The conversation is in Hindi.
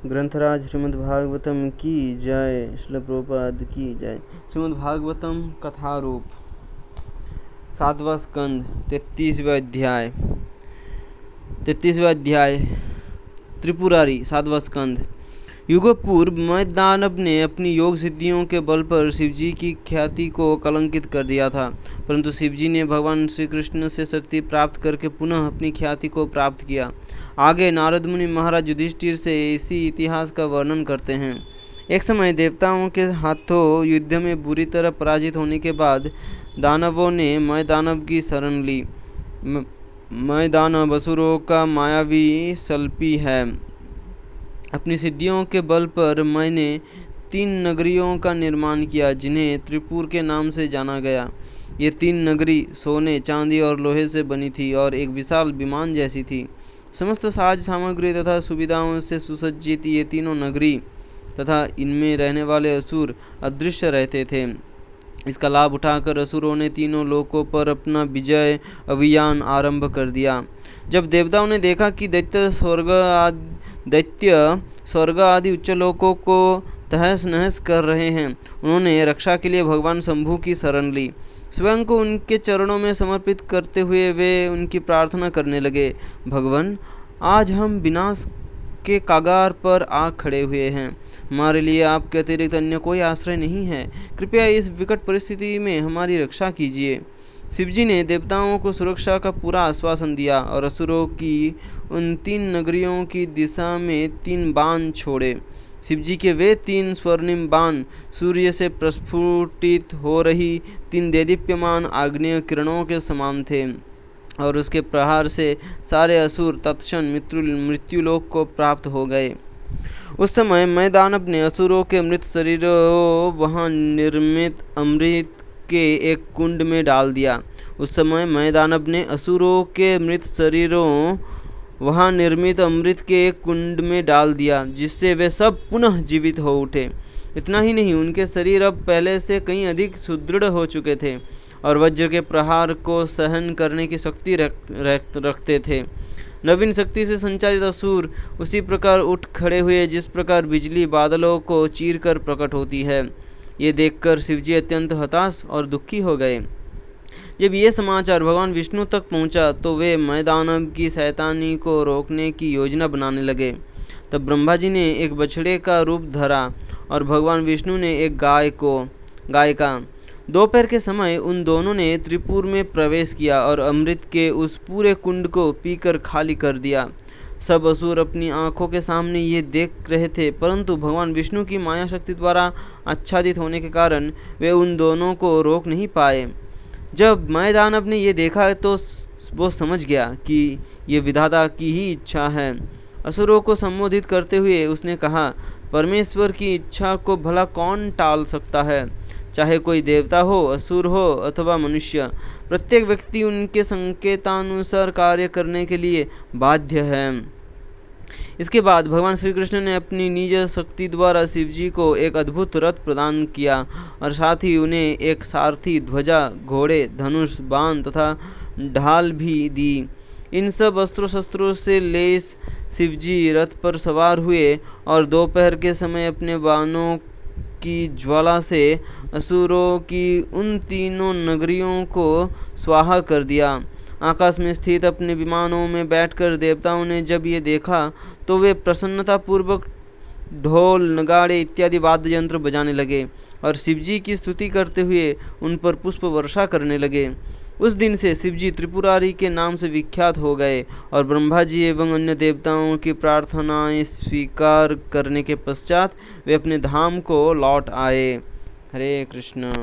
ग्रंथराज श्रीमद्भागवतम की जय। श्रील प्रभुपाद की जय। श्रीमद्भागवतम कथारूप 7वां स्कंद 33वां अध्याय त्रिपुरारी। 7वां स्कंद। युगों पूर्व मैदानव ने अपनी योग सिद्धियों के बल पर शिवजी की ख्याति को कलंकित कर दिया था, परंतु शिवजी ने भगवान श्री कृष्ण से शक्ति प्राप्त करके पुनः अपनी ख्याति को प्राप्त किया। आगे नारद मुनि महाराज युधिष्ठिर से इसी इतिहास का वर्णन करते हैं। एक समय देवताओं के हाथों युद्ध में बुरी तरह पराजित होने के बाद दानवों ने मैदानव की शरण ली। मैदानव असुरों का मायावी शल्पी है। अपनी सिद्धियों के बल पर मैंने 3 नगरियों का निर्माण किया, जिन्हें त्रिपुर के नाम से जाना गया। ये 3 नगरी सोने, चांदी और लोहे से बनी थी और एक विशाल विमान जैसी थी। समस्त साज सामग्री तथा सुविधाओं से सुसज्जित ये तीनों नगरी तथा इनमें रहने वाले असुर अदृश्य रहते थे। इसका लाभ उठाकर असुरों ने तीनों लोकों पर अपना विजय अभियान आरंभ कर दिया। जब देवताओं ने देखा कि दैत्य स्वर्ग आदि उच्च लोकों को तहस नहस कर रहे हैं, उन्होंने रक्षा के लिए भगवान शंभु की शरण ली। स्वयं को उनके चरणों में समर्पित करते हुए वे उनकी प्रार्थना करने लगे। भगवान, आज हम विनाश के कागार पर आ खड़े हुए हैं। हमारे लिए आपके अतिरिक्त अन्य कोई आश्रय नहीं है। कृपया इस विकट परिस्थिति में हमारी रक्षा कीजिए। शिवजी ने देवताओं को सुरक्षा का पूरा आश्वासन दिया और असुरों की उन 3 नगरियों की दिशा में 3 बाण छोड़े। शिवजी के वे 3 स्वर्णिम बाण सूर्य से प्रस्फुटित हो रही 3 देदीप्यमान आग्नेय किरणों के समान थे और उसके प्रहार से सारे असुर तत्क्षण मृत्युलोक को प्राप्त हो गए। उस समय मैदानव ने असुरों के मृत शरीरों वहां निर्मित अमृत के एक कुंड में डाल दिया। उस समय मैदानव ने असुरों के मृत शरीरों वहां निर्मित अमृत के एक कुंड में डाल दिया, जिससे वे सब पुनः जीवित हो उठे। इतना ही नहीं, उनके शरीर अब पहले से कहीं अधिक सुदृढ़ हो चुके थे और वज्र के प्रहार को सहन करने की शक्ति रखते थे। नवीन शक्ति से संचालित असुर उसी प्रकार उठ खड़े हुए जिस प्रकार बिजली बादलों को चीरकर प्रकट होती है। ये देखकर शिवजी अत्यंत हताश और दुखी हो गए। जब ये समाचार भगवान विष्णु तक पहुंचा तो वे मैदानव की शैतानी को रोकने की योजना बनाने लगे। तब ब्रह्मा जी ने एक बछड़े का रूप धरा और भगवान विष्णु ने एक गाय का। दोपहर के समय उन दोनों ने त्रिपुर में प्रवेश किया और अमृत के उस पूरे कुंड को पीकर खाली कर दिया। सब असुर अपनी आंखों के सामने ये देख रहे थे, परंतु भगवान विष्णु की माया शक्ति द्वारा आच्छादित होने के कारण वे उन दोनों को रोक नहीं पाए। जब मैदानव ने ये देखा तो वो समझ गया कि ये विधाता की ही इच्छा है। असुरों को संबोधित करते हुए उसने कहा, परमेश्वर की इच्छा को भला कौन टाल सकता है? चाहे कोई देवता हो, असुर हो अथवा मनुष्य, प्रत्येक व्यक्ति उनके संकेतानुसार कार्य करने के लिए बाध्य है। इसके बाद भगवान श्री कृष्ण ने अपनी निज शक्ति द्वारा शिवजी को एक अद्भुत रथ प्रदान किया और साथ ही उन्हें एक सारथी, ध्वजा, घोड़े, धनुष, बाण तथा ढाल भी दी। इन सब अस्त्रों शस्त्रों से लैस शिवजी रथ पर सवार हुए और दोपहर के समय अपने बाणों की ज्वाला से असुरों की उन 3 नगरियों को स्वाहा कर दिया। आकाश में स्थित अपने विमानों में बैठकर देवताओं ने जब ये देखा तो वे प्रसन्नतापूर्वक ढोल, नगाड़े इत्यादि वाद्य यंत्र बजाने लगे और शिवजी की स्तुति करते हुए उन पर पुष्प वर्षा करने लगे। उस दिन से शिवजी त्रिपुरारी के नाम से विख्यात हो गए और ब्रह्मा जी एवं अन्य देवताओं की प्रार्थनाएं स्वीकार करने के पश्चात वे अपने धाम को लौट आए। हरे कृष्ण।